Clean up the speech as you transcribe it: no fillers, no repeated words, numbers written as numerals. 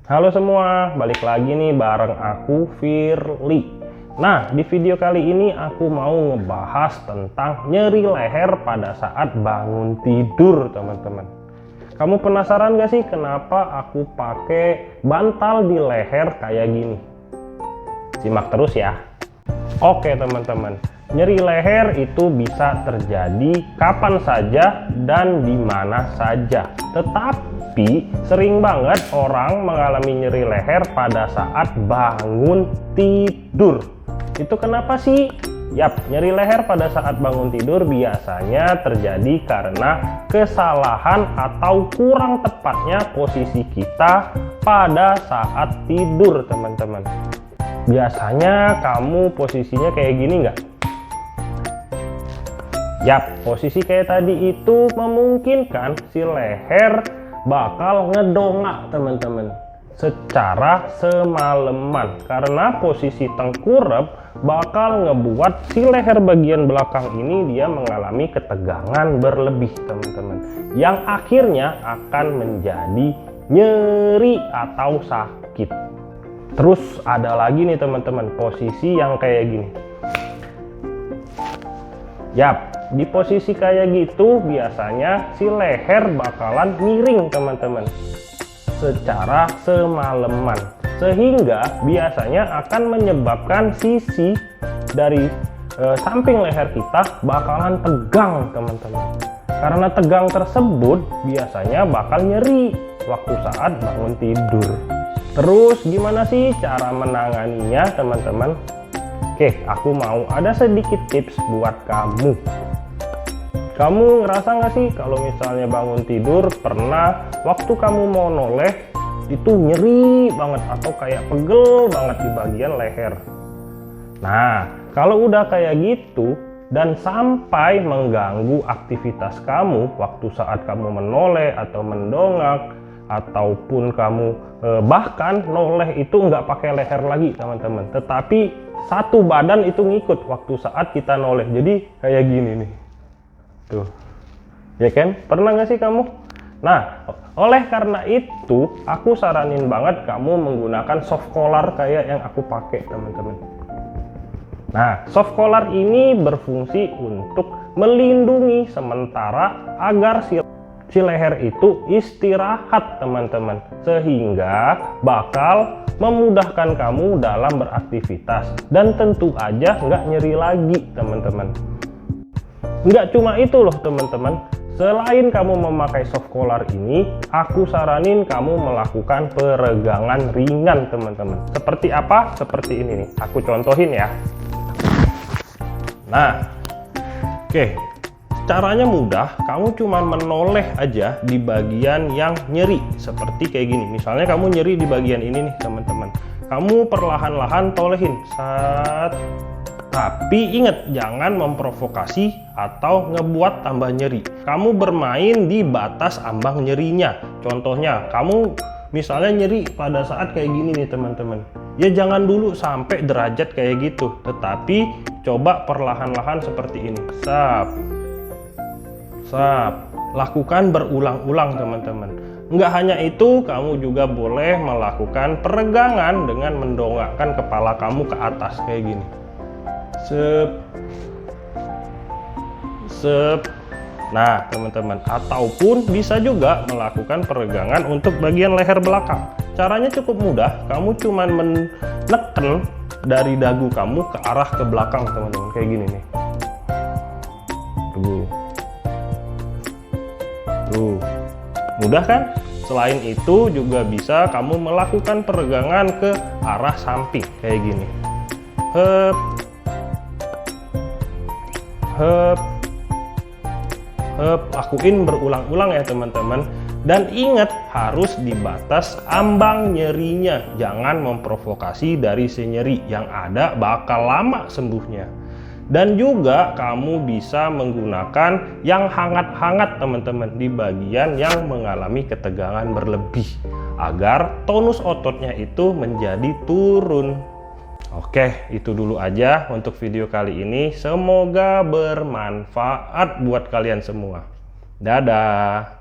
Halo semua, balik lagi nih bareng aku Firly. Nah, di video kali ini aku mau ngebahas tentang nyeri leher pada saat bangun tidur, teman-teman. Kamu penasaran gak sih kenapa aku pakai bantal di leher kayak gini? Simak terus ya. Oke teman-teman, nyeri leher itu bisa terjadi kapan saja dan di mana saja. Tetapi sering banget orang mengalami nyeri leher pada saat bangun tidur. Itu kenapa sih? Yap, nyeri leher pada saat bangun tidur biasanya terjadi karena kesalahan atau kurang tepatnya posisi kita pada saat tidur, teman-teman. Biasanya kamu posisinya kayak gini nggak? Yap, posisi kayak tadi itu memungkinkan si leher bakal ngedongak, teman-teman, secara semalaman. Karena posisi tengkurap bakal ngebuat si leher bagian belakang ini dia mengalami ketegangan berlebih, teman-teman, yang akhirnya akan menjadi nyeri atau sakit. Terus ada lagi nih teman-teman, posisi yang kayak gini. Yap, di posisi kayak gitu biasanya si leher bakalan miring, teman-teman, secara semalaman, sehingga biasanya akan menyebabkan sisi dari samping leher kita bakalan tegang, teman-teman. Karena tegang tersebut biasanya bakal nyeri waktu saat bangun tidur. Terus gimana sih cara menanganinya, teman-teman? Oke, aku mau ada sedikit tips buat kamu. Kamu ngerasa nggak sih kalau misalnya bangun tidur pernah waktu kamu mau noleh itu nyeri banget atau kayak pegel banget di bagian leher? Nah, kalau udah kayak gitu dan sampai mengganggu aktivitas kamu waktu saat kamu menoleh atau mendongak, ataupun kamu bahkan noleh itu nggak pakai leher lagi, teman-teman, tetapi satu badan itu ngikut waktu saat kita noleh, jadi kayak gini nih tuh, ya kan? Pernah nggak sih kamu? Nah, oleh karena itu aku saranin banget kamu menggunakan soft collar kayak yang aku pakai, teman-teman. Nah, soft collar ini berfungsi untuk melindungi sementara agar si leher itu istirahat, teman-teman, sehingga bakal memudahkan kamu dalam beraktivitas dan tentu aja nggak nyeri lagi, teman-teman. Nggak cuma itu loh, teman-teman, selain kamu memakai soft collar ini, aku saranin kamu melakukan peregangan ringan, teman-teman. Seperti apa? Seperti ini nih, aku contohin ya. Nah, oke, caranya mudah, kamu cuma menoleh aja di bagian yang nyeri seperti kayak gini. Misalnya kamu nyeri di bagian ini nih, teman-teman, kamu perlahan-lahan tolehin saat. Tapi ingat, jangan memprovokasi atau ngebuat tambah nyeri. Kamu bermain di batas ambang nyerinya. Contohnya, kamu misalnya nyeri pada saat kayak gini nih, teman-teman, ya jangan dulu sampai derajat kayak gitu, tetapi coba perlahan-lahan seperti ini. Lakukan berulang-ulang, teman-teman. Nggak hanya itu, kamu juga boleh melakukan peregangan dengan mendongakkan kepala kamu ke atas kayak gini. Nah, teman-teman, ataupun bisa juga melakukan peregangan untuk bagian leher belakang. Caranya cukup mudah, kamu cuman menekan dari dagu kamu ke arah ke belakang, teman-teman, kayak gini nih. Tuh, mudah kan? Selain itu juga bisa kamu melakukan peregangan ke arah samping kayak gini. Lakuin berulang-ulang ya, teman-teman. Dan ingat, harus di batas ambang nyerinya. Jangan memprovokasi dari si nyeri, yang ada bakal lama sembuhnya. Dan juga kamu bisa menggunakan yang hangat-hangat, teman-teman, di bagian yang mengalami ketegangan berlebih agar tonus ototnya itu menjadi turun. Oke, itu dulu aja untuk video kali ini. Semoga bermanfaat buat kalian semua. Dadah.